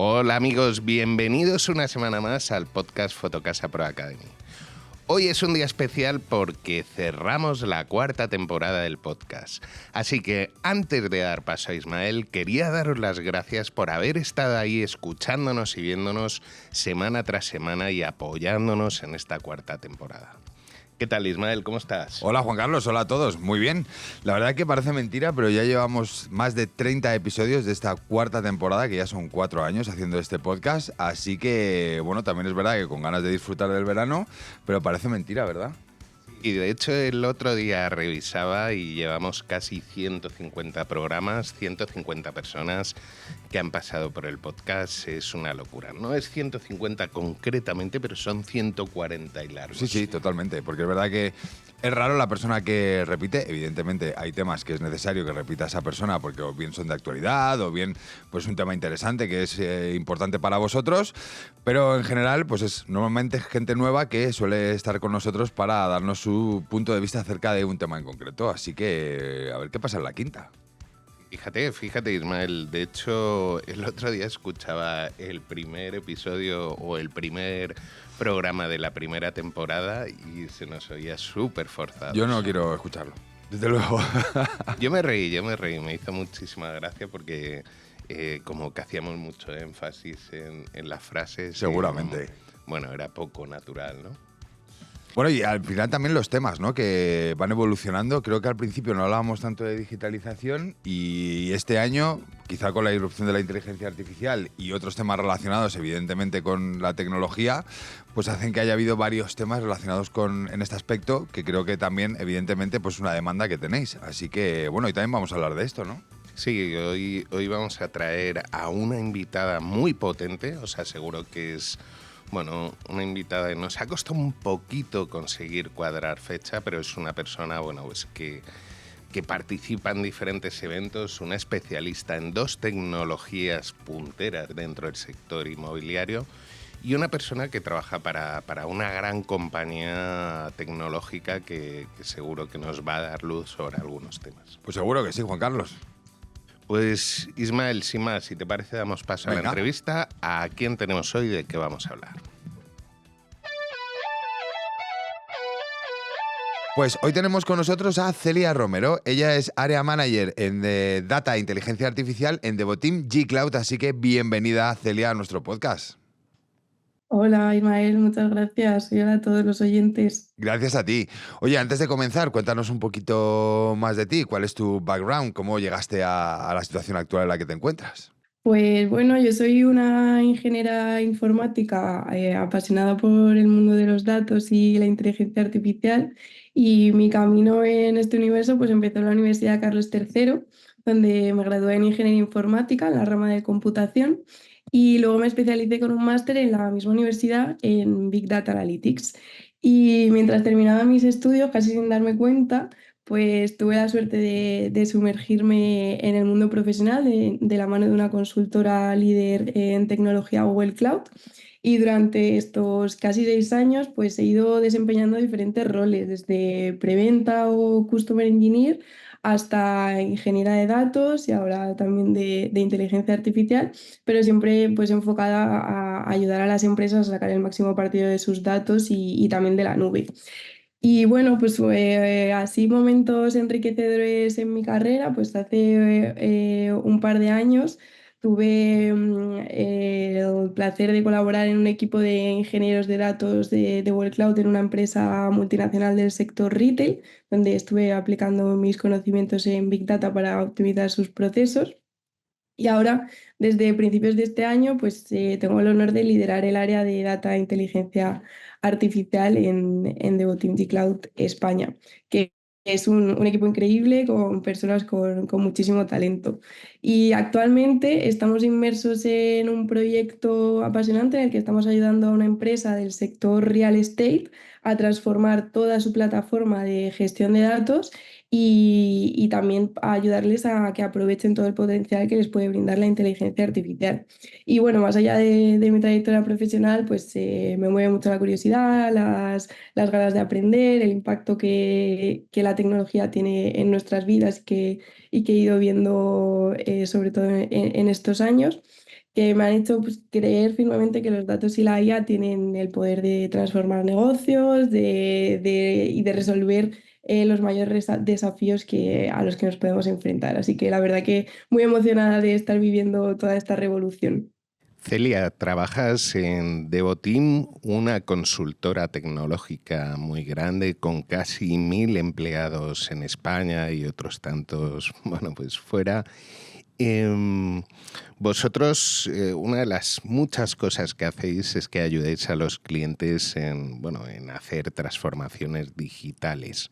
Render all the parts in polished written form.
Hola amigos, bienvenidos una semana más al podcast Fotocasa Pro Academy. Hoy es un día especial porque cerramos la cuarta temporada del podcast. Así que antes de dar paso a Ismael, quería daros las gracias por haber estado ahí escuchándonos y viéndonos semana tras semana y apoyándonos en esta cuarta temporada. ¿Qué tal, Ismael? ¿Cómo estás? Hola, Juan Carlos. Hola a todos. Muy bien. La verdad que parece mentira, pero ya llevamos más de 30 episodios de esta cuarta temporada, que ya son 4 años haciendo este podcast. Así que, bueno, también es verdad que con ganas de disfrutar del verano, pero parece mentira, ¿verdad? Y de hecho el otro día revisaba y llevamos casi 150 programas, 150 personas que han pasado por el podcast. Es una locura. No es 150 concretamente, pero son 140 y largos. Sí, totalmente. Porque es verdad que es raro la persona que repite. Evidentemente hay temas que es necesario que repita esa persona porque o bien son de actualidad o bien pues un tema interesante que es importante para vosotros. Pero en general pues es normalmente gente nueva que suele estar con nosotros para darnos su punto de vista acerca de un tema en concreto. Así que a ver qué pasa en la quinta. Fíjate Ismael, de hecho el otro día escuchaba el primer episodio o el primer programa de la primera temporada y se nos oía súper forzado. Yo no quiero escucharlo, desde luego. Yo me reí, me hizo muchísima gracia porque como que hacíamos mucho énfasis en las frases. Seguramente. Bueno, era poco natural, ¿no? Bueno, y al final también los temas, ¿no? Que van evolucionando. Creo que al principio no hablábamos tanto de digitalización y este año, quizá con la irrupción de la inteligencia artificial y otros temas relacionados, evidentemente, con la tecnología, pues hacen que haya habido varios temas relacionados en este aspecto, que creo que también, evidentemente, pues una demanda que tenéis. Así que, bueno, y también vamos a hablar de esto, ¿no? Sí, hoy vamos a traer a una invitada muy potente, o sea, seguro que es... Bueno, una invitada que nos ha costado un poquito conseguir cuadrar fecha, pero es una persona, bueno, pues que participa en diferentes eventos, una especialista en 2 tecnologías punteras dentro del sector inmobiliario y una persona que trabaja para una gran compañía tecnológica que seguro que nos va a dar luz sobre algunos temas. Pues seguro que sí, Juan Carlos. Pues Ismael, sin más, si te parece, damos paso a la entrevista. ¿A quién tenemos hoy y de qué vamos a hablar? Pues hoy tenemos con nosotros a Celia Romero. Ella es Area Manager en Data e Inteligencia Artificial en Devoteam G-Cloud, así que bienvenida, Celia, a nuestro podcast. Hola Ismael, muchas gracias y hola a todos los oyentes. Gracias a ti. Oye, antes de comenzar, cuéntanos un poquito más de ti. ¿Cuál es tu background? ¿Cómo llegaste a la situación actual en la que te encuentras? Pues bueno, yo soy una ingeniera informática apasionada por el mundo de los datos y la inteligencia artificial y mi camino en este universo pues empezó en la Universidad Carlos III, donde me gradué en ingeniería informática en la rama de computación y luego me especialicé con un máster en la misma universidad en Big Data Analytics. Y mientras terminaba mis estudios, casi sin darme cuenta, pues tuve la suerte de sumergirme en el mundo profesional de la mano de una consultora líder en tecnología Google Cloud. Y durante estos casi 6 años, pues he ido desempeñando diferentes roles, desde preventa o customer engineer hasta ingeniera de datos y ahora también de inteligencia artificial, pero siempre pues enfocada a ayudar a las empresas a sacar el máximo partido de sus datos y también de la nube. Y bueno, pues así momentos enriquecedores en mi carrera, pues hace un par de años tuve el placer de colaborar en un equipo de ingenieros de datos de Google Cloud en una empresa multinacional del sector retail, donde estuve aplicando mis conocimientos en Big Data para optimizar sus procesos. Y ahora, desde principios de este año, pues tengo el honor de liderar el área de Data e Inteligencia Artificial en Devoteam Cloud España, que es un equipo increíble con personas con muchísimo talento. Y actualmente estamos inmersos en un proyecto apasionante en el que estamos ayudando a una empresa del sector real estate a transformar toda su plataforma de gestión de datos y también a ayudarles a que aprovechen todo el potencial que les puede brindar la inteligencia artificial. Y bueno, más allá de mi trayectoria profesional, pues me mueve mucho la curiosidad, las ganas de aprender, el impacto que la tecnología tiene en nuestras vidas y que he ido viendo sobre todo en estos años. que me han hecho pues, creer firmemente que los datos y la IA tienen el poder de transformar negocios y de resolver los mayores desafíos a los que nos podemos enfrentar. Así que la verdad que muy emocionada de estar viviendo toda esta revolución. Celia, trabajas en Devoteam, una consultora tecnológica muy grande con casi 1.000 empleados en España y otros tantos, bueno, pues fuera. Em, Vosotros, una de las muchas cosas que hacéis es que ayudéis a los clientes en, bueno, en hacer transformaciones digitales.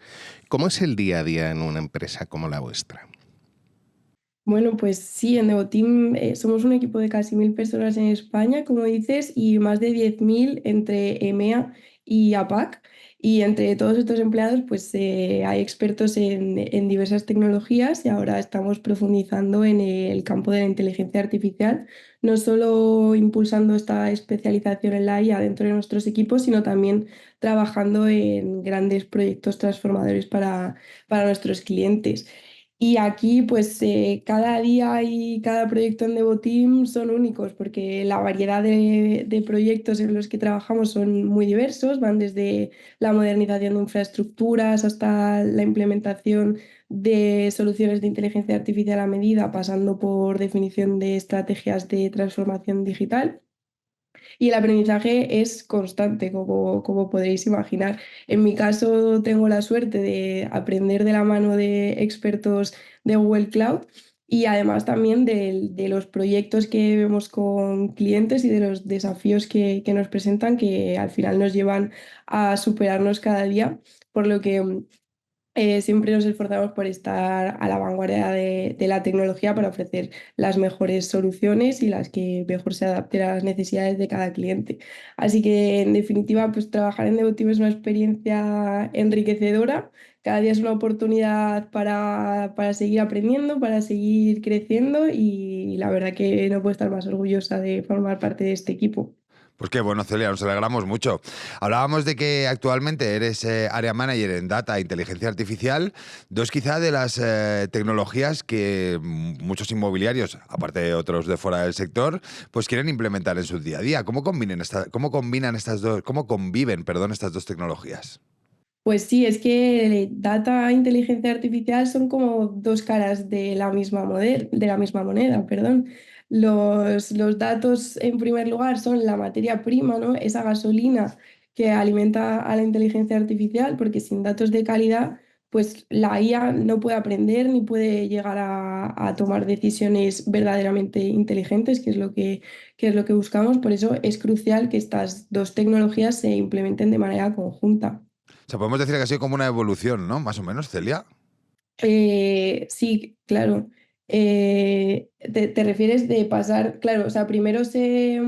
¿Cómo es el día a día en una empresa como la vuestra? Bueno, pues sí, en Devoteam somos un equipo de casi 1.000 personas en España, como dices, y más de 10.000 entre EMEA y APAC. Y entre todos estos empleados, pues hay expertos en diversas tecnologías y ahora estamos profundizando en el campo de la inteligencia artificial, no solo impulsando esta especialización en la IA dentro de nuestros equipos, sino también trabajando en grandes proyectos transformadores para nuestros clientes. Y aquí, pues cada día y cada proyecto en Devoteam son únicos porque la variedad de proyectos en los que trabajamos son muy diversos, van desde la modernización de infraestructuras hasta la implementación de soluciones de inteligencia artificial a medida, pasando por definición de estrategias de transformación digital. Y el aprendizaje es constante, como podréis imaginar. En mi caso, tengo la suerte de aprender de la mano de expertos de Google Cloud y además también de los proyectos que vemos con clientes y de los desafíos que nos presentan, que al final nos llevan a superarnos cada día, por lo que siempre nos esforzamos por estar a la vanguardia de la tecnología para ofrecer las mejores soluciones y las que mejor se adapten a las necesidades de cada cliente. Así que, en definitiva, pues trabajar en Devoteam es una experiencia enriquecedora. Cada día es una oportunidad para seguir aprendiendo, para seguir creciendo y la verdad que no puedo estar más orgullosa de formar parte de este equipo. Pues qué bueno, Celia, nos alegramos mucho. Hablábamos de que actualmente eres área manager en Data e Inteligencia Artificial, dos quizá de las tecnologías que muchos inmobiliarios, aparte de otros de fuera del sector, pues quieren implementar en su día a día. ¿Cómo combiven, perdón, estas dos tecnologías? Pues sí, es que data e inteligencia artificial son como dos caras de la misma moneda, perdón. Los datos, en primer lugar, son la materia prima, ¿no? Esa gasolina que alimenta a la inteligencia artificial, porque sin datos de calidad, pues la IA no puede aprender ni puede llegar a tomar decisiones verdaderamente inteligentes, que es lo que buscamos. Por eso es crucial que estas dos tecnologías se implementen de manera conjunta. O sea, podemos decir que ha sido como una evolución, ¿no? Más o menos, Celia. Sí, claro. Te refieres de pasar, claro, o sea, primero fue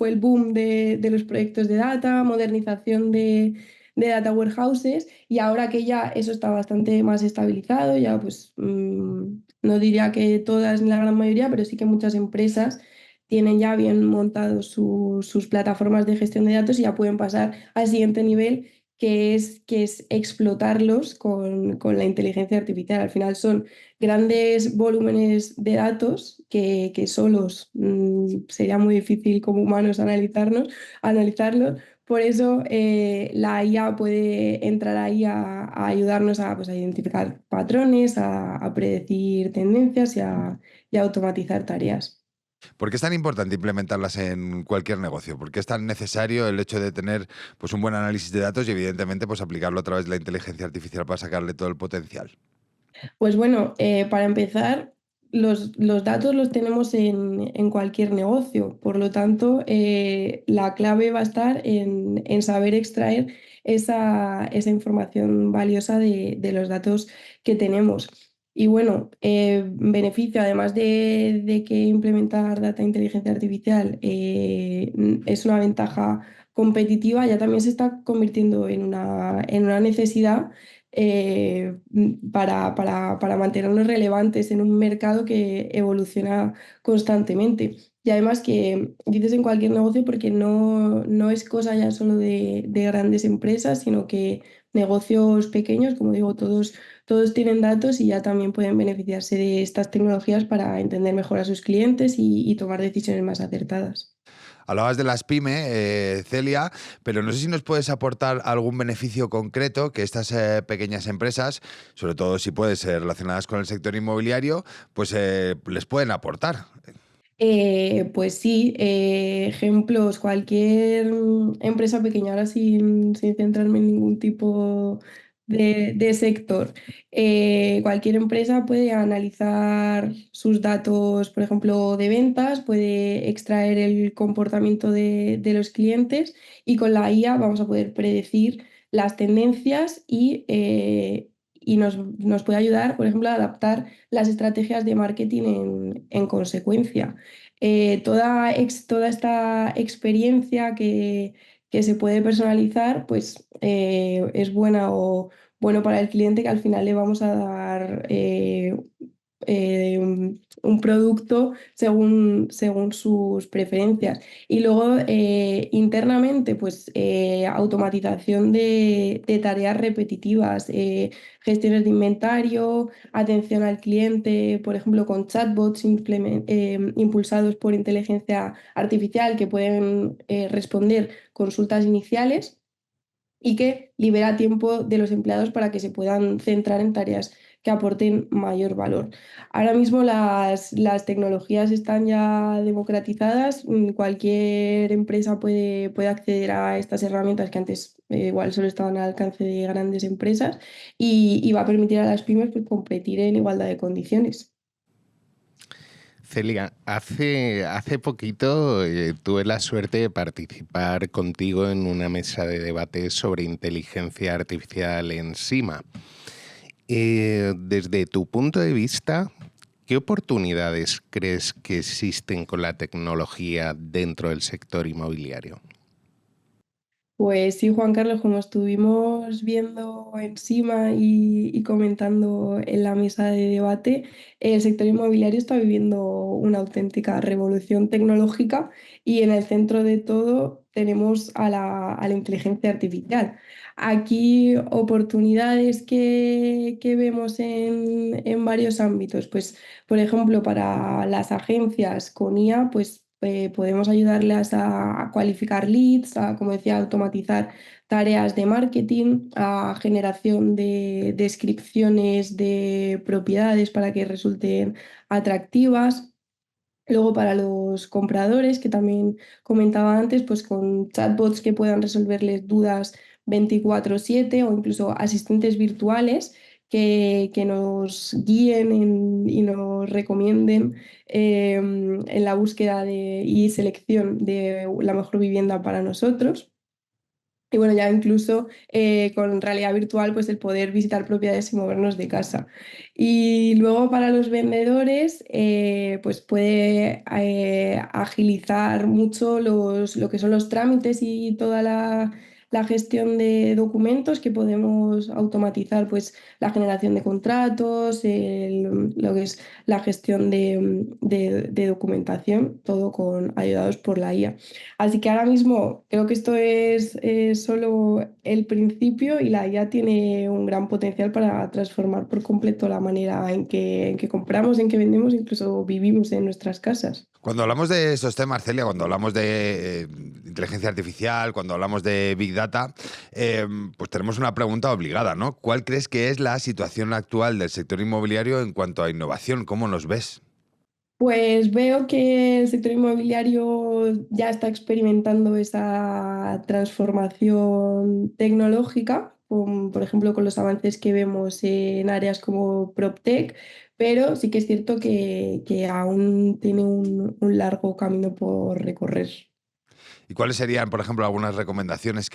el boom de los proyectos de data, modernización de data warehouses, y ahora que ya eso está bastante más estabilizado, ya pues no diría que todas ni la gran mayoría, pero sí que muchas empresas tienen ya bien montados sus plataformas de gestión de datos y ya pueden pasar al siguiente nivel que es explotarlos con la inteligencia artificial. Al final son grandes volúmenes de datos que solos sería muy difícil como humanos analizarlos. Por eso la IA puede entrar ahí a ayudarnos pues, a identificar patrones, a predecir tendencias y a automatizar tareas. ¿Por qué es tan importante implementarlas en cualquier negocio? ¿Por qué es tan necesario el hecho de tener pues, un buen análisis de datos y evidentemente pues, aplicarlo a través de la inteligencia artificial para sacarle todo el potencial? Pues bueno, para empezar, los datos los tenemos en cualquier negocio, por lo tanto, la clave va a estar en saber extraer esa información valiosa de los datos que tenemos. Y bueno, beneficio, además de que implementar data e inteligencia artificial es una ventaja competitiva, ya también se está convirtiendo en una necesidad para mantenernos relevantes en un mercado que evoluciona constantemente. Y además que dices en cualquier negocio porque no es cosa ya solo de grandes empresas, sino que negocios pequeños, como digo, todos tienen datos y ya también pueden beneficiarse de estas tecnologías para entender mejor a sus clientes y tomar decisiones más acertadas. Hablabas de las pymes, Celia, pero no sé si nos puedes aportar algún beneficio concreto que estas pequeñas empresas, sobre todo si puede ser relacionadas con el sector inmobiliario, pues les pueden aportar. Pues sí, ejemplos, cualquier empresa pequeña, ahora sin centrarme en ningún tipo de sector, cualquier empresa puede analizar sus datos, por ejemplo, de ventas, puede extraer el comportamiento de los clientes y con la IA vamos a poder predecir las tendencias y nos puede ayudar, por ejemplo, a adaptar las estrategias de marketing en consecuencia. Toda esta experiencia que se puede personalizar, pues es buena o bueno para el cliente que al final le vamos a dar un producto según sus preferencias. Y luego internamente, pues automatización de tareas repetitivas, gestiones de inventario, atención al cliente, por ejemplo, con chatbots impulsados por inteligencia artificial que pueden responder consultas iniciales y que libera tiempo de los empleados para que se puedan centrar en tareas que aporten mayor valor. Ahora mismo las tecnologías están ya democratizadas, cualquier empresa puede acceder a estas herramientas que antes igual solo estaban al alcance de grandes empresas y va a permitir a las pymes pues, competir en igualdad de condiciones. Celia, hace poquito tuve la suerte de participar contigo en una mesa de debate sobre inteligencia artificial en SIMA. Desde tu punto de vista, ¿qué oportunidades crees que existen con la tecnología dentro del sector inmobiliario? Pues sí, Juan Carlos, como estuvimos viendo encima y comentando en la mesa de debate, el sector inmobiliario está viviendo una auténtica revolución tecnológica y en el centro de todo tenemos a la inteligencia artificial. Aquí oportunidades que vemos en varios ámbitos, pues por ejemplo para las agencias con IA, pues podemos ayudarles a cualificar leads, a, como decía, automatizar tareas de marketing, a generación de descripciones de propiedades para que resulten atractivas. Luego para los compradores, que también comentaba antes, pues con chatbots que puedan resolverles dudas 24/7 o incluso asistentes virtuales que nos guíen y nos recomienden en la búsqueda y selección de la mejor vivienda para nosotros. Y bueno, ya incluso con realidad virtual, pues el poder visitar propiedades y movernos de casa. Y luego para los vendedores, pues puede agilizar mucho lo que son los trámites y toda la gestión de documentos que podemos automatizar, pues la generación de contratos, lo que es la gestión de documentación, todo ayudados por la IA. Así que ahora mismo creo que esto es solo el principio y la IA tiene un gran potencial para transformar por completo la manera en que compramos, en que vendemos, incluso vivimos en nuestras casas. Cuando hablamos de estos temas, Celia, cuando hablamos de inteligencia artificial, cuando hablamos de Big Data, pues tenemos una pregunta obligada, ¿no? ¿Cuál crees que es la situación actual del sector inmobiliario en cuanto a innovación? ¿Cómo nos ves? Pues veo que el sector inmobiliario ya está experimentando esa transformación tecnológica, por ejemplo, con los avances que vemos en áreas como PropTech, pero sí que es cierto que aún tiene un largo camino por recorrer. ¿Y cuáles serían, por ejemplo, algunas recomendaciones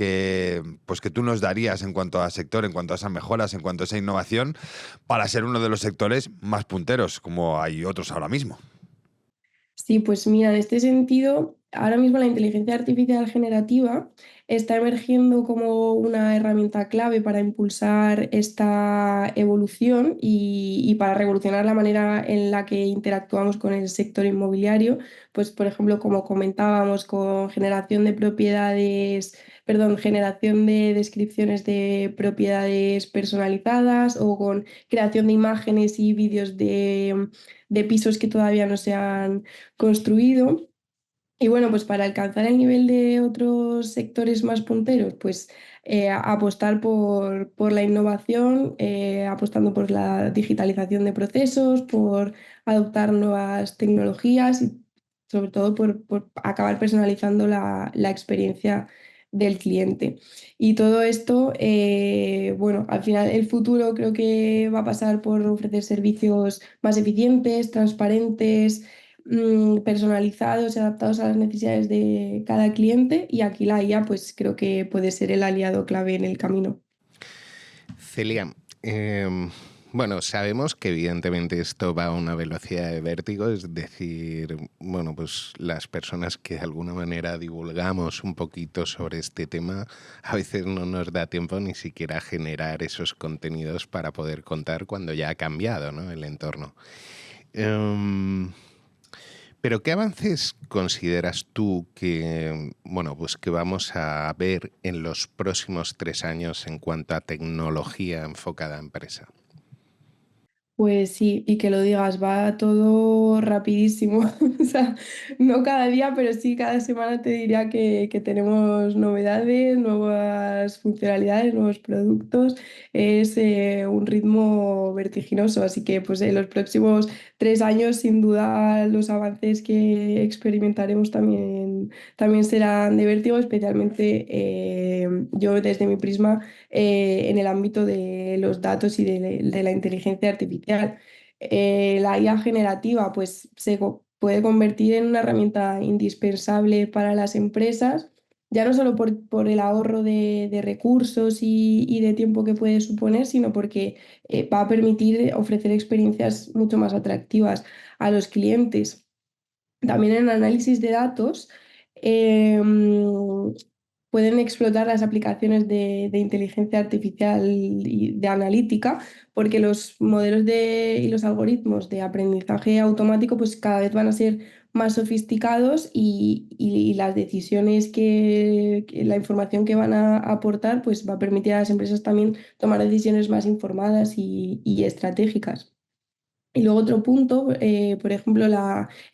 pues que tú nos darías en cuanto a sector, en cuanto a esas mejoras, en cuanto a esa innovación, para ser uno de los sectores más punteros, como hay otros ahora mismo? Sí, pues mira, en este sentido. ahora mismo la inteligencia artificial generativa está emergiendo como una herramienta clave para impulsar esta evolución y para revolucionar la manera en la que interactuamos con el sector inmobiliario. Pues, por ejemplo, como comentábamos, con generación de propiedades, perdón, generación de descripciones de propiedades personalizadas o con creación de imágenes y vídeos de pisos que todavía no se han construido. Y bueno, pues para alcanzar el nivel de otros sectores más punteros, pues apostar por la innovación, apostando por la digitalización de procesos, por adoptar nuevas tecnologías y sobre todo por acabar personalizando la experiencia del cliente. Y todo esto, bueno, al final el futuro creo que va a pasar por ofrecer servicios más eficientes, transparentes, personalizados y adaptados a las necesidades de cada cliente, y aquí la IA pues creo que puede ser el aliado clave en el camino. Celia, bueno, sabemos que evidentemente esto va a una velocidad de vértigo, es decir, bueno, pues las personas que de alguna manera divulgamos un poquito sobre este tema, a veces no nos da tiempo ni siquiera a generar esos contenidos para poder contar cuando ya ha cambiado, ¿no?, el entorno. Em, pero ¿qué avances consideras tú que, bueno, pues que vamos a ver en los próximos 3 años en cuanto a tecnología enfocada a empresa? Pues sí, y que lo digas, va todo rapidísimo. O sea, no cada día, pero sí cada semana te diría que tenemos novedades, nuevas funcionalidades, nuevos productos. Es un ritmo vertiginoso, así que pues en los próximos 3 años, sin duda, los avances que experimentaremos también serán de vértigo, especialmente yo desde mi prisma en el ámbito de los datos y de la inteligencia artificial. La IA generativa pues, puede convertir en una herramienta indispensable para las empresas, ya no solo por el ahorro de recursos y de tiempo que puede suponer, sino porque va a permitir ofrecer experiencias mucho más atractivas a los clientes. También en análisis de datos, pueden explotar las aplicaciones de inteligencia artificial y de analítica, porque los modelos y los algoritmos de aprendizaje automático pues cada vez van a ser más sofisticados y las decisiones la información que van a aportar pues va a permitir a las empresas también tomar decisiones más informadas y estratégicas. Y luego otro punto, por ejemplo,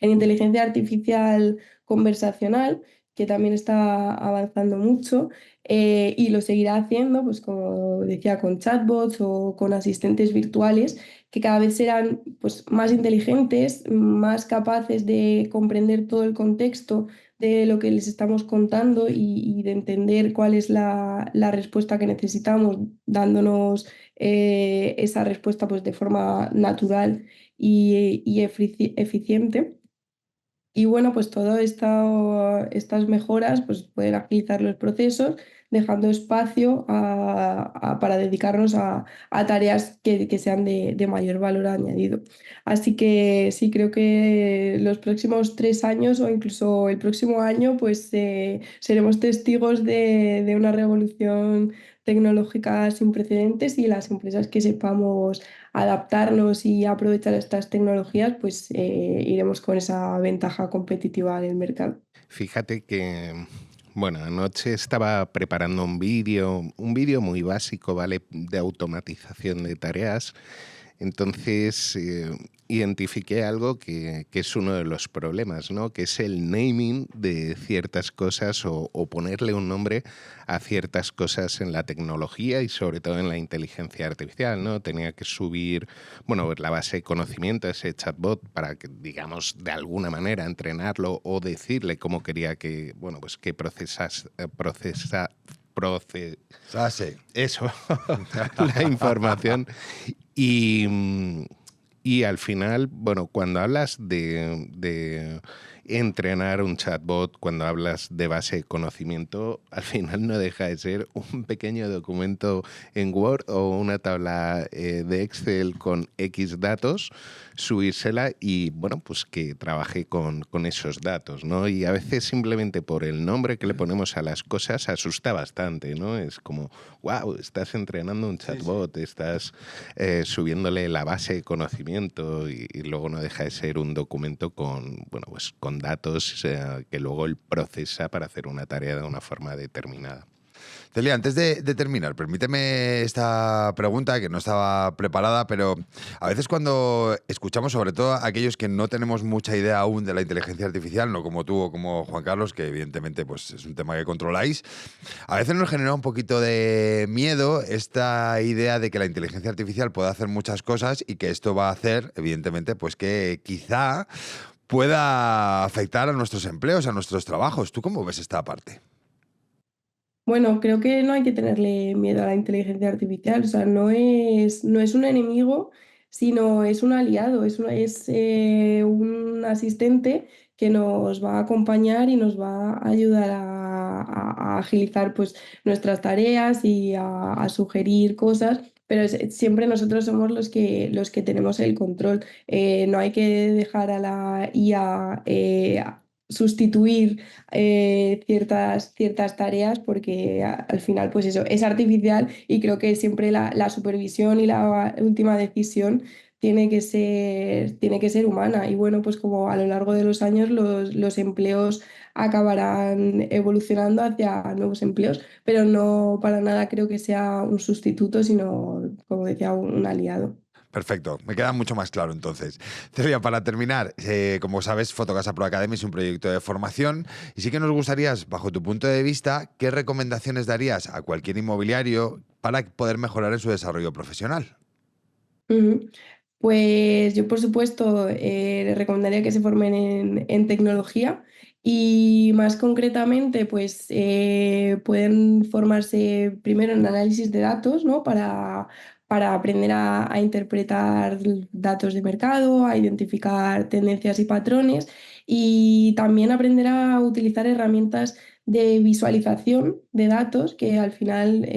en inteligencia artificial conversacional, que también está avanzando mucho y lo seguirá haciendo, pues como decía, con chatbots o con asistentes virtuales, que cada vez serán pues, más inteligentes, más capaces de comprender todo el contexto de lo que les estamos contando y de entender cuál es la respuesta que necesitamos, dándonos esa respuesta pues, de forma natural y eficiente. Y bueno, pues todas estas mejoras pues, pueden agilizar los procesos, dejando espacio para dedicarnos a tareas que sean de mayor valor añadido. Así que sí, creo que los próximos 3 años o incluso el próximo año, pues seremos testigos de una revolución tecnológica sin precedentes, y las empresas que sepamos adaptarnos y aprovechar estas tecnologías, pues iremos con esa ventaja competitiva en el mercado. Fíjate que, bueno, anoche estaba preparando un vídeo muy básico, ¿vale?, de automatización de tareas. Entonces, identifiqué algo que es uno de los problemas, ¿no?, que es el naming de ciertas cosas o ponerle un nombre a ciertas cosas en la tecnología y sobre todo en la inteligencia artificial, ¿no? Tenía que subir, bueno, la base de conocimiento, ese chatbot, para que, digamos, de alguna manera entrenarlo o decirle cómo quería que, bueno, pues que Sase. eso, la información. Y, y al final, bueno, cuando hablas de entrenar un chatbot cuando hablas de base de conocimiento, al final no deja de ser un pequeño documento en Word o una tabla de Excel con X datos, subírsela y, bueno, pues que trabaje con esos datos, ¿no? Y a veces simplemente por el nombre que le ponemos a las cosas asusta bastante, ¿no? Es como, wow, estás entrenando un chatbot, estás subiéndole la base de conocimiento y luego no deja de ser un documento con, bueno, pues con datos que luego él procesa para hacer una tarea de una forma determinada. Celia, antes de terminar, permíteme esta pregunta que no estaba preparada, pero a veces cuando escuchamos, sobre todo a aquellos que no tenemos mucha idea aún de la inteligencia artificial, no como tú o como Juan Carlos, que evidentemente pues, es un tema que controláis, a veces nos genera un poquito de miedo esta idea de que la inteligencia artificial puede hacer muchas cosas y que esto va a hacer, evidentemente, pues que quizá pueda afectar a nuestros empleos, a nuestros trabajos. ¿Tú cómo ves esta parte? Bueno, creo que no hay que tenerle miedo a la inteligencia artificial, o sea, no es un enemigo, sino es un aliado, es un asistente que nos va a acompañar y nos va a ayudar a agilizar pues, nuestras tareas y a sugerir cosas, pero siempre nosotros somos los que tenemos el control. No hay que dejar a la IA sustituir ciertas tareas porque al final pues eso es artificial y creo que siempre la supervisión y la última decisión tiene que ser humana y bueno pues como a lo largo de los años los empleos acabarán evolucionando hacia nuevos empleos, pero no para nada creo que sea un sustituto, sino como decía, un aliado. Perfecto, me queda mucho más claro entonces. Celia, para terminar, como sabes, Fotocasa Pro Academy es un proyecto de formación y sí que nos gustaría, bajo tu punto de vista, ¿qué recomendaciones darías a cualquier inmobiliario para poder mejorar en su desarrollo profesional? Ujú. Pues yo, por supuesto, les recomendaría que se formen en tecnología y más concretamente, pues pueden formarse primero en análisis de datos, ¿no? Para aprender a interpretar datos de mercado, a identificar tendencias y patrones y también aprender a utilizar herramientas de visualización de datos, que al final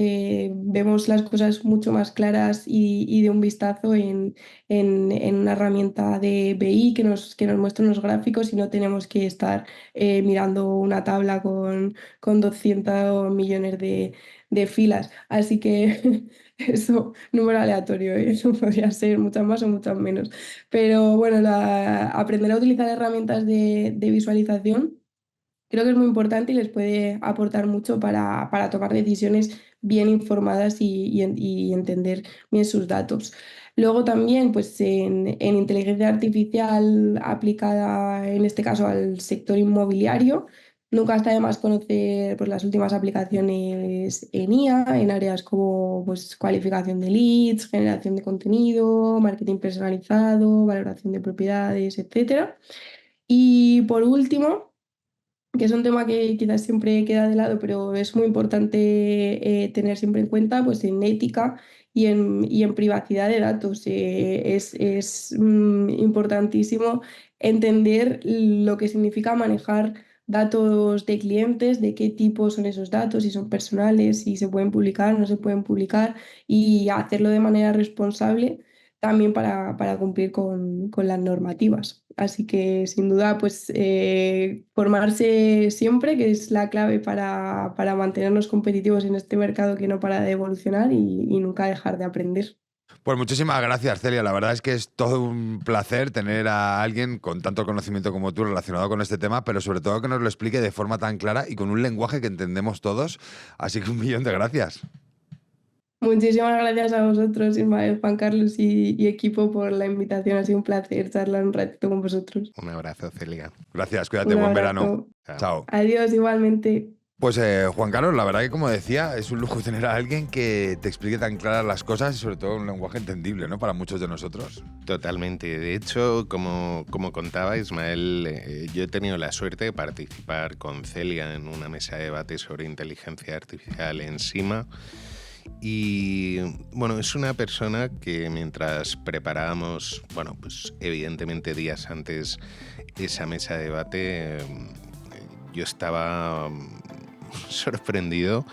vemos las cosas mucho más claras y de un vistazo en una herramienta de BI que nos muestra unos gráficos y no tenemos que estar mirando una tabla con 200 millones de filas. Así que eso, número aleatorio, ¿eh? Eso podría ser muchas más o muchas menos. Pero bueno, aprender a utilizar herramientas de visualización creo que es muy importante y les puede aportar mucho para tomar decisiones bien informadas y entender bien sus datos. Luego también, pues en inteligencia artificial aplicada, en este caso al sector inmobiliario, nunca está de más conocer pues, las últimas aplicaciones en IA, en áreas como pues, cualificación de leads, generación de contenido, marketing personalizado, valoración de propiedades, etcétera. Y por último, que es un tema que quizás siempre queda de lado, pero es muy importante tener siempre en cuenta, pues en ética y en privacidad de datos. Es importantísimo entender lo que significa manejar datos de clientes, de qué tipo son esos datos, si son personales, si se pueden publicar, no se pueden publicar, y hacerlo de manera responsable también para cumplir con las normativas. Así que sin duda, pues formarse siempre, que es la clave para mantenernos competitivos en este mercado que no para de evolucionar y nunca dejar de aprender. Pues muchísimas gracias, Celia. La verdad es que es todo un placer tener a alguien con tanto conocimiento como tú relacionado con este tema, pero sobre todo que nos lo explique de forma tan clara y con un lenguaje que entendemos todos. Así que 1.000.000 de gracias. Muchísimas gracias a vosotros, Ismael, Juan Carlos y equipo por la invitación. Ha sido un placer charlar un ratito con vosotros. Un abrazo, Celia. Gracias, cuídate, Un buen verano. abrazo. Chao. Chao. Adiós igualmente. Pues Juan Carlos, la verdad que como decía, es un lujo tener a alguien que te explique tan claras las cosas y sobre todo un lenguaje entendible, ¿no? Para muchos de nosotros. Totalmente. De hecho, como contaba Ismael, yo he tenido la suerte de participar con Celia en una mesa de debate sobre inteligencia artificial en SIMA. Y bueno, es una persona que mientras preparábamos, bueno, pues evidentemente días antes esa mesa de debate, yo estaba sorprendido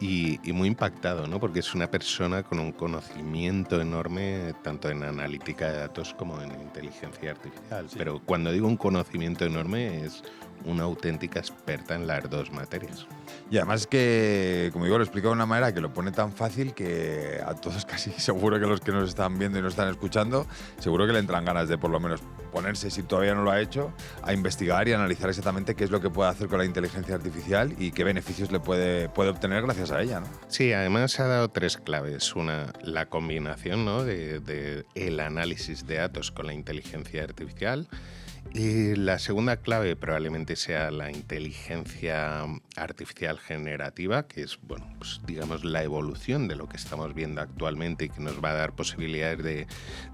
y muy impactado, ¿no? Porque es una persona con un conocimiento enorme tanto en analítica de datos como en inteligencia artificial. Sí. Pero cuando digo un conocimiento enorme es una auténtica experta en las dos materias. Y además que, como digo, lo explica de una manera que lo pone tan fácil que a todos casi seguro que los que nos están viendo y nos están escuchando, seguro que le entran ganas de por lo menos ponerse, si todavía no lo ha hecho, a investigar y analizar exactamente qué es lo que puede hacer con la inteligencia artificial y qué beneficios le puede obtener gracias a ella, ¿no? Sí, además ha dado tres claves. Una, la combinación, ¿no?, de el análisis de datos con la inteligencia artificial. Y la segunda clave probablemente sea la inteligencia artificial generativa, que es, bueno, pues digamos la evolución de lo que estamos viendo actualmente y que nos va a dar posibilidades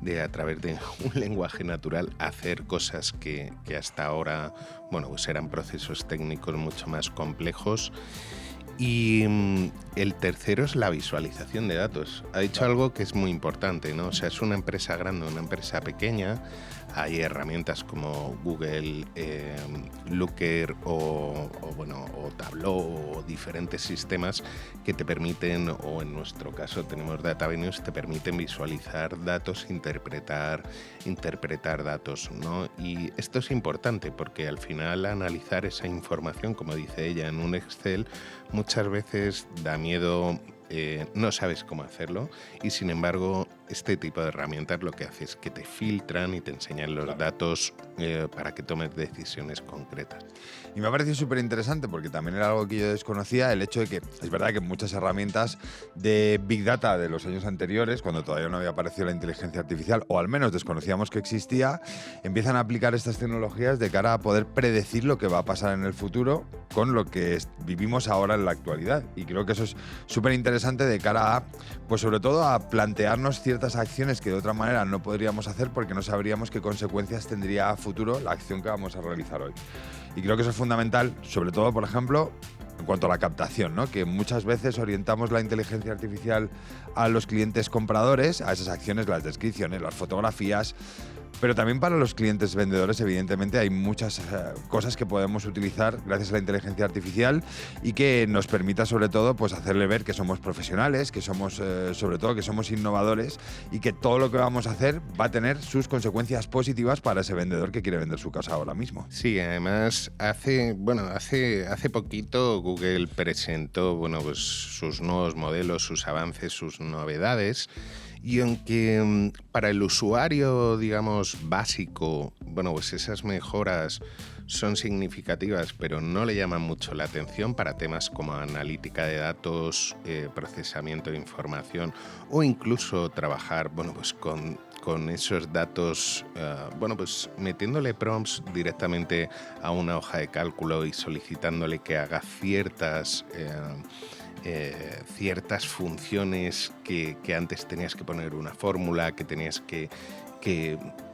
de a través de un lenguaje natural hacer cosas que hasta ahora, bueno, pues eran procesos técnicos mucho más complejos. Y el tercero es la visualización de datos. Ha dicho algo que es muy importante, ¿no? O sea, es una empresa grande, una empresa pequeña. Hay herramientas como Google, Looker o Tableau o diferentes sistemas que te permiten, o en nuestro caso tenemos DataVenues, te permiten visualizar datos, interpretar datos, ¿no? Y esto es importante porque al final analizar esa información, como dice ella, en un Excel, muchas veces da miedo. No sabes cómo hacerlo y sin embargo este tipo de herramientas lo que hace es que te filtran y te enseñan los datos para que tomes decisiones concretas. Y me ha parecido súper interesante porque también era algo que yo desconocía, el hecho de que es verdad que muchas herramientas de Big Data de los años anteriores, cuando todavía no había aparecido la inteligencia artificial, o al menos desconocíamos que existía, empiezan a aplicar estas tecnologías de cara a poder predecir lo que va a pasar en el futuro con lo que vivimos ahora en la actualidad. Y creo que eso es súper interesante de cara a, pues sobre todo a plantearnos ciertas acciones que de otra manera no podríamos hacer porque no sabríamos qué consecuencias tendría a futuro la acción que vamos a realizar hoy. Y creo que eso es fundamental, sobre todo, por ejemplo, en cuanto a la captación, ¿no? Que muchas veces orientamos la inteligencia artificial a los clientes compradores, a esas acciones, las descripciones, las fotografías. Pero también para los clientes vendedores, evidentemente, hay muchas cosas que podemos utilizar gracias a la inteligencia artificial y que nos permita, sobre todo, pues hacerle ver que somos profesionales, que somos, sobre todo, que somos innovadores y que todo lo que vamos a hacer va a tener sus consecuencias positivas para ese vendedor que quiere vender su casa ahora mismo. Sí, además, hace poquito Google presentó, bueno, pues sus nuevos modelos, sus avances, sus novedades. Y aunque para el usuario, digamos, básico, bueno, pues esas mejoras son significativas, pero no le llaman mucho la atención para temas como analítica de datos, procesamiento de información o incluso trabajar, bueno, pues con esos datos, bueno, pues metiéndole prompts directamente a una hoja de cálculo y solicitándole que haga ciertas funciones que antes tenías que poner una fórmula, que tenías que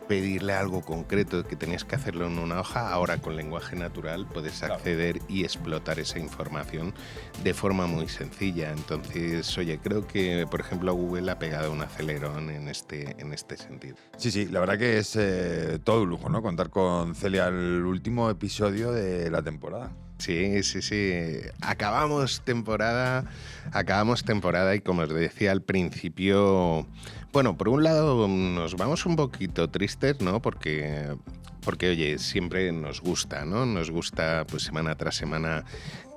pedirle algo concreto, que tenías que hacerlo en una hoja. Ahora con lenguaje natural puedes acceder y explotar esa información de forma muy sencilla. Entonces, oye, creo que, por ejemplo, Google ha pegado un acelerón en este sentido. Sí, la verdad que es todo un lujo, ¿no? Contar con Celia el último episodio de la temporada. Sí. Acabamos temporada y como os decía al principio, bueno, por un lado nos vamos un poquito tristes, ¿no? Porque oye, siempre nos gusta, ¿no? Nos gusta, pues semana tras semana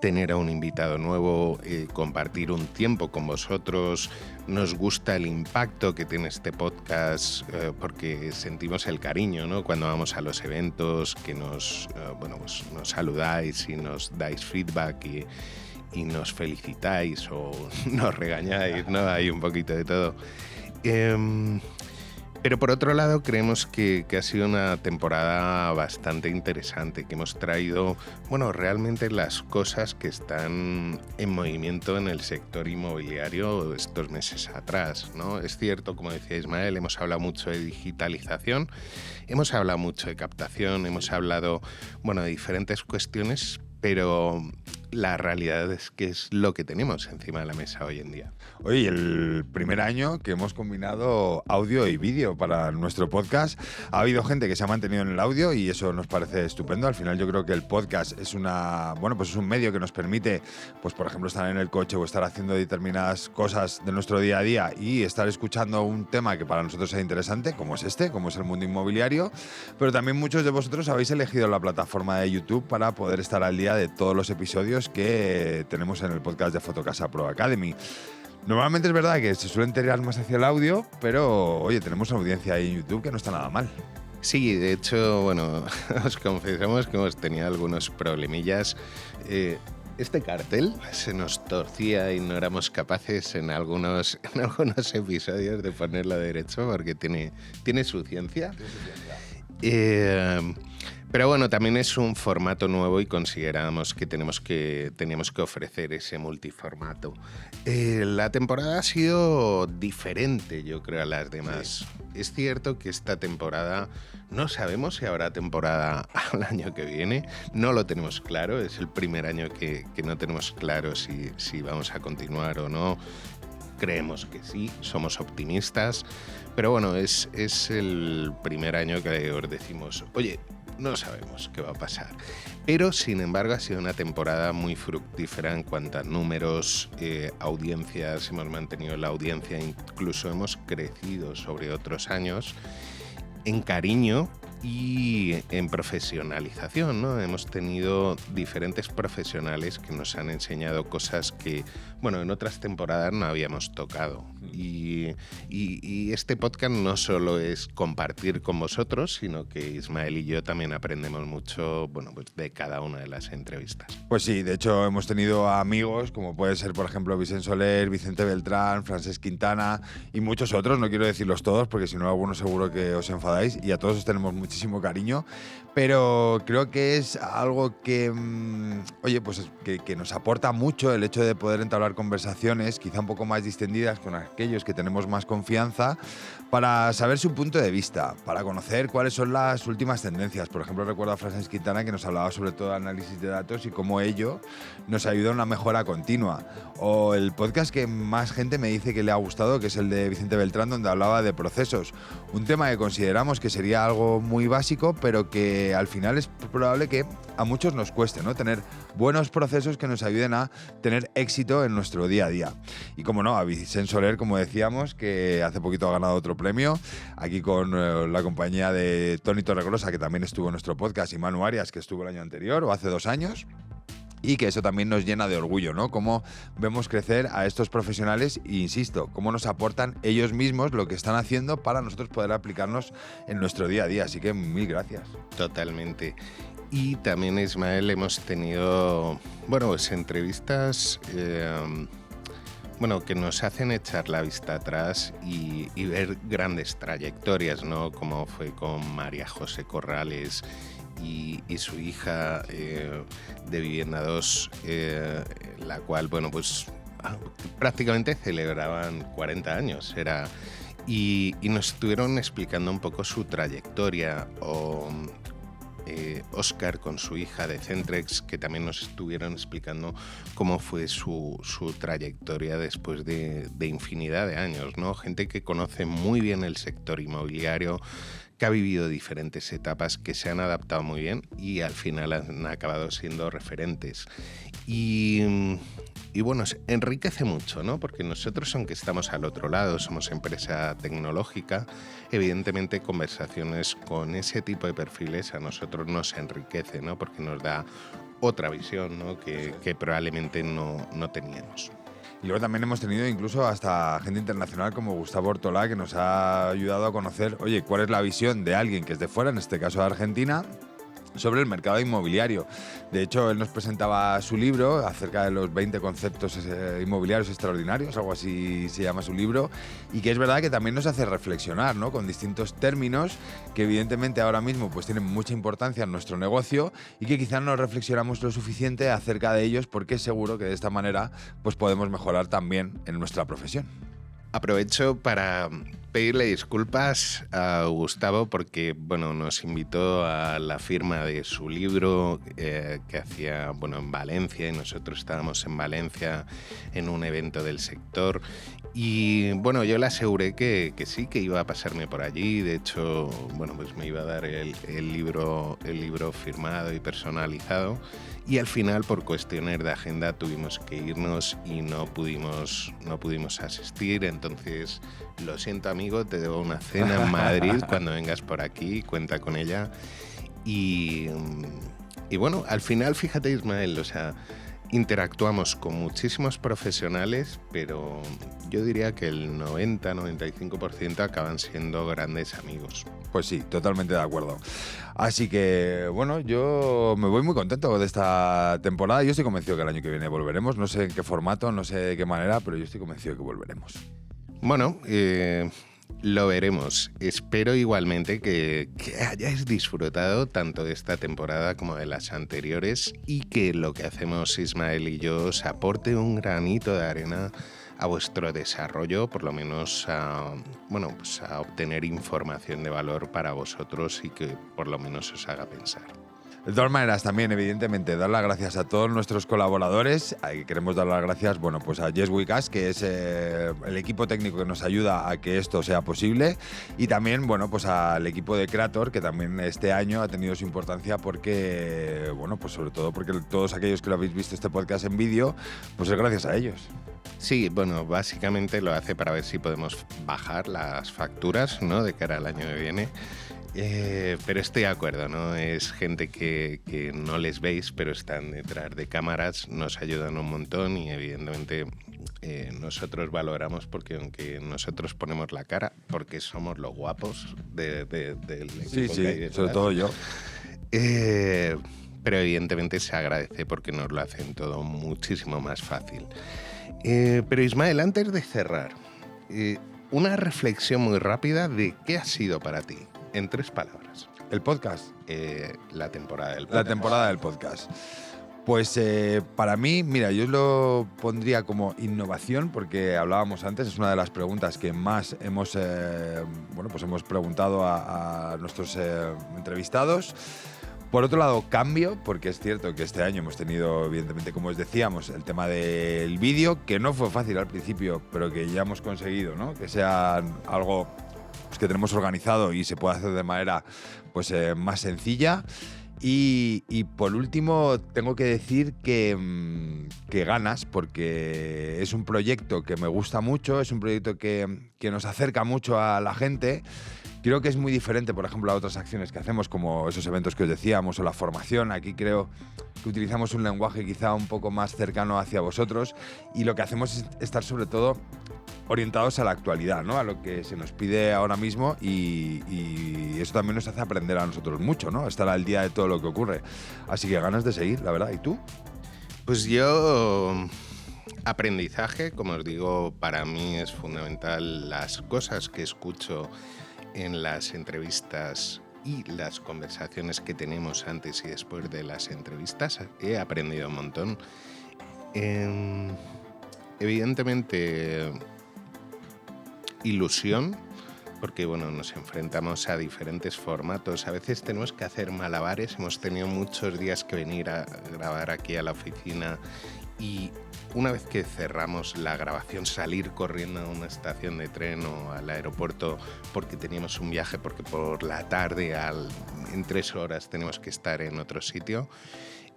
tener a un invitado nuevo, compartir un tiempo con vosotros. Nos gusta el impacto que tiene este podcast porque sentimos el cariño, ¿no? Cuando vamos a los eventos, que nos saludáis y nos dais feedback y nos felicitáis o nos regañáis, ¿no? Hay un poquito de todo. Pero por otro lado creemos que ha sido una temporada bastante interesante, que hemos traído, bueno, realmente las cosas que están en movimiento en el sector inmobiliario estos meses atrás, ¿no? Es cierto, como decía Ismael, hemos hablado mucho de digitalización, hemos hablado mucho de captación, hemos hablado, bueno, de diferentes cuestiones, pero la realidad es que es lo que tenemos encima de la mesa hoy en día. Oye, el primer año que hemos combinado audio y vídeo para nuestro podcast, ha habido gente que se ha mantenido en el audio y eso nos parece estupendo. Al final yo creo que el podcast es es un medio que nos permite, pues por ejemplo, estar en el coche o estar haciendo determinadas cosas de nuestro día a día y estar escuchando un tema que para nosotros es interesante, como es como es el mundo inmobiliario, pero también muchos de vosotros habéis elegido la plataforma de YouTube para poder estar al día de todos los episodios que tenemos en el podcast de Fotocasa Pro Academy. Normalmente es verdad que se suelen tirar más hacia el audio, pero oye, tenemos una audiencia ahí en YouTube que no está nada mal. Sí, de hecho, bueno, os confesamos que hemos tenido algunos problemillas. Este cartel se nos torcía y no éramos capaces en algunos episodios de ponerlo derecho porque tiene su ciencia. Pero bueno, también es un formato nuevo y considerábamos que teníamos que ofrecer ese multiformato. La temporada ha sido diferente, yo creo, a las demás. Sí. Es cierto que esta temporada no sabemos si habrá temporada al año que viene. No lo tenemos claro. Es el primer año que no tenemos claro si vamos a continuar o no. Creemos que sí, somos optimistas. Pero bueno, es el primer año que os decimos, oye, no sabemos qué va a pasar. Pero, sin embargo, ha sido una temporada muy fructífera en cuanto a números, audiencias. Hemos mantenido la audiencia, incluso hemos crecido sobre otros años en cariño y en profesionalización, ¿no? Hemos tenido diferentes profesionales que nos han enseñado cosas que, bueno, en otras temporadas no habíamos tocado. Y este podcast no solo es compartir con vosotros, sino que Ismael y yo también aprendemos mucho, bueno, pues de cada una de las entrevistas. Pues sí, de hecho hemos tenido amigos como puede ser, por ejemplo, Vicente Soler, Vicente Beltrán, Francesc Quintana y muchos otros. No quiero decirlos todos porque si no algunos seguro que os enfadáis y a todos os tenemos muchísimo cariño, pero creo que es algo que, oye, pues que nos aporta mucho el hecho de poder entablar conversaciones quizá un poco más distendidas con aquellos que tenemos más confianza para saber su punto de vista, para conocer cuáles son las últimas tendencias. Por ejemplo, recuerdo a Francesc Quintana que nos hablaba sobre todo de análisis de datos y cómo ello nos ayuda a una mejora continua. O el podcast que más gente me dice que le ha gustado, que es el de Vicente Beltrán, donde hablaba de procesos. Un tema que consideramos que sería algo muy básico, pero que al final es probable que a muchos nos cueste, ¿no? Tener buenos procesos que nos ayuden a tener éxito en nuestro día a día. Y como no, a Vicente Soler, como decíamos, que hace poquito ha ganado otro premio, aquí con la compañía de Toni Torregrosa, que también estuvo en nuestro podcast, y Manu Arias, que estuvo el año anterior o hace 2 años. Y que eso también nos llena de orgullo, ¿no? Cómo vemos crecer a estos profesionales e, insisto, cómo nos aportan ellos mismos lo que están haciendo para nosotros poder aplicarnos en nuestro día a día. Así que mil gracias. Totalmente. Y también, Ismael, hemos tenido, bueno, pues entrevistas que nos hacen echar la vista atrás y ver grandes trayectorias, ¿no? Como fue con María José Corrales y su hija de Vivienda 2, la cual, bueno, pues prácticamente celebraban 40 años. Y nos estuvieron explicando un poco su trayectoria, o Óscar con su hija de Centrex, que también nos estuvieron explicando cómo fue su trayectoria después de infinidad de años, ¿no? Gente que conoce muy bien el sector inmobiliario, que ha vivido diferentes etapas, que se han adaptado muy bien y al final han acabado siendo referentes. Y bueno, enriquece mucho, ¿no? Porque nosotros, aunque estamos al otro lado, somos empresa tecnológica, evidentemente conversaciones con ese tipo de perfiles a nosotros nos enriquece, ¿no? Porque nos da otra visión, ¿no? que probablemente no teníamos. Y luego también hemos tenido incluso hasta gente internacional como Gustavo Ortolá, que nos ha ayudado a conocer, oye, cuál es la visión de alguien que es de fuera, en este caso de Argentina, sobre el mercado inmobiliario. De hecho, él nos presentaba su libro acerca de los 20 conceptos inmobiliarios extraordinarios, algo así se llama su libro, y que es verdad que también nos hace reflexionar, ¿no? Con distintos términos que evidentemente ahora mismo pues tienen mucha importancia en nuestro negocio y que quizás no reflexionamos lo suficiente acerca de ellos, porque seguro que de esta manera pues podemos mejorar también en nuestra profesión. Aprovecho para pedirle disculpas a Gustavo porque, bueno, nos invitó a la firma de su libro que hacía, bueno, en Valencia, y nosotros estábamos en Valencia en un evento del sector. Y bueno, yo le aseguré que sí, que iba a pasarme por allí. De hecho, bueno, pues me iba a dar el libro firmado y personalizado. Y al final, por cuestiones de agenda, tuvimos que irnos y no pudimos asistir. Entonces, lo siento, amigo, te debo una cena en Madrid. Cuando vengas por aquí, cuenta con ella. Y bueno, al final, fíjate, Ismael, o sea, interactuamos con muchísimos profesionales, pero yo diría que el 90-95% acaban siendo grandes amigos. Pues sí, totalmente de acuerdo. Así que, bueno, yo me voy muy contento de esta temporada. Yo estoy convencido que el año que viene volveremos. No sé en qué formato, no sé de qué manera, pero yo estoy convencido de que volveremos. Bueno, lo veremos. Espero igualmente que hayáis disfrutado tanto de esta temporada como de las anteriores y que lo que hacemos Ismael y yo os aporte un granito de arena a vuestro desarrollo, por lo menos a obtener información de valor para vosotros y que por lo menos os haga pensar. De todas maneras, también, evidentemente, dar las gracias a todos nuestros colaboradores. Queremos dar las gracias, bueno, pues a Yes We Cash, que es el equipo técnico que nos ayuda a que esto sea posible. Y también, bueno, pues al equipo de Creator, que también este año ha tenido su importancia porque, bueno, pues sobre todo porque todos aquellos que lo habéis visto este podcast en vídeo, pues es gracias a ellos. Sí, bueno, básicamente lo hace para ver si podemos bajar las facturas, ¿no?, de cara al año que viene. Pero estoy de acuerdo, ¿no? Es gente que no les veis, pero están detrás de cámaras, nos ayudan un montón y evidentemente nosotros valoramos porque aunque nosotros ponemos la cara, porque somos los guapos del equipo. Sí, que hay detrás, sobre todo yo. Pero evidentemente se agradece porque nos lo hacen todo muchísimo más fácil. Pero Ismael, antes de cerrar, una reflexión muy rápida de qué ha sido para ti, en 3 palabras. ¿El podcast? La temporada del podcast. La temporada del podcast. Pues para mí, mira, yo lo pondría como innovación, porque hablábamos antes, es una de las preguntas que más hemos preguntado a nuestros entrevistados. Por otro lado, cambio, porque es cierto que este año hemos tenido, evidentemente, como os decíamos, el tema del vídeo, que no fue fácil al principio, pero que ya hemos conseguido, ¿no?, que sea algo pues, que tenemos organizado y se puede hacer de manera pues, más sencilla. Y por último, tengo que decir que ganas, porque es un proyecto que me gusta mucho, es un proyecto que nos acerca mucho a la gente. Creo que es muy diferente, por ejemplo, a otras acciones que hacemos, como esos eventos que os decíamos o la formación. Aquí creo que utilizamos un lenguaje quizá un poco más cercano hacia vosotros y lo que hacemos es estar sobre todo orientados a la actualidad, ¿no?, a lo que se nos pide ahora mismo y eso también nos hace aprender a nosotros mucho, ¿no?, estar al día de todo lo que ocurre. Así que ganas de seguir, la verdad. ¿Y tú? Pues yo... aprendizaje, como os digo, para mí es fundamental las cosas que escucho en las entrevistas y las conversaciones que tenemos antes y después de las entrevistas. He aprendido un montón. Evidentemente, ilusión, porque bueno, nos enfrentamos a diferentes formatos. A veces tenemos que hacer malabares. Hemos tenido muchos días que venir a grabar aquí a la oficina y una vez que cerramos la grabación, salir corriendo a una estación de tren o al aeropuerto porque teníamos un viaje, porque por la tarde en 3 horas tenemos que estar en otro sitio.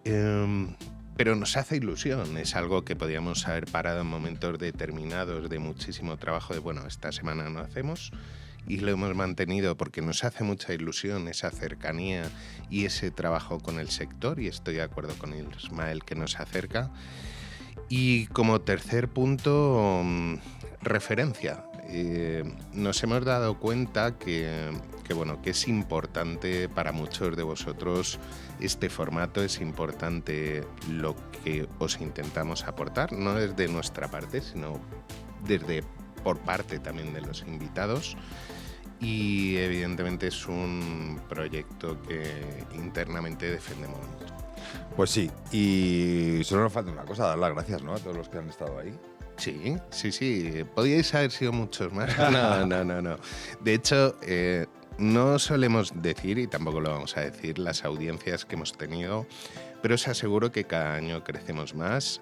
Pero nos hace ilusión, es algo que podíamos haber parado en momentos determinados de muchísimo trabajo, de bueno, esta semana no hacemos, y lo hemos mantenido porque nos hace mucha ilusión esa cercanía y ese trabajo con el sector, y estoy de acuerdo con Ismael que nos acerca. Y como tercer punto, referencia. Nos hemos dado cuenta que es importante para muchos de vosotros este formato, es importante lo que os intentamos aportar, no desde nuestra parte, sino por parte también de los invitados. Y evidentemente es un proyecto que internamente defendemos mucho. Pues sí, y solo nos falta una cosa, dar las gracias, ¿no?, a todos los que han estado ahí. Sí. Podíais haber sido muchos más. No. De hecho, no solemos decir, y tampoco lo vamos a decir, las audiencias que hemos tenido, pero os aseguro que cada año crecemos más.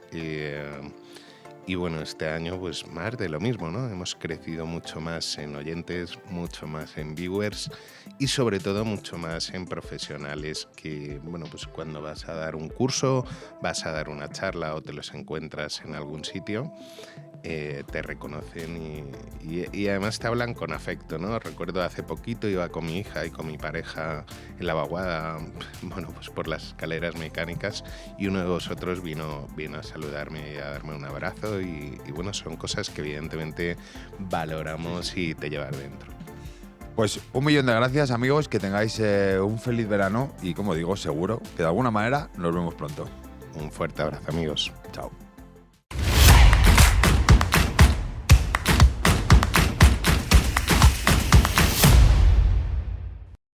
Y bueno, este año pues más de lo mismo, ¿no? Hemos crecido mucho más en oyentes, mucho más en viewers y sobre todo mucho más en profesionales que, bueno, pues cuando vas a dar un curso, vas a dar una charla o te los encuentras en algún sitio, te reconocen y además te hablan con afecto, ¿no? Recuerdo hace poquito iba con mi hija y con mi pareja en la vaguada, bueno, pues por las escaleras mecánicas y uno de vosotros vino a saludarme y a darme un abrazo y bueno, son cosas que evidentemente valoramos y te llevas dentro. Pues 1.000.000 de gracias, amigos, que tengáis un feliz verano y, como digo, seguro que de alguna manera nos vemos pronto. Un fuerte abrazo, amigos. Chao.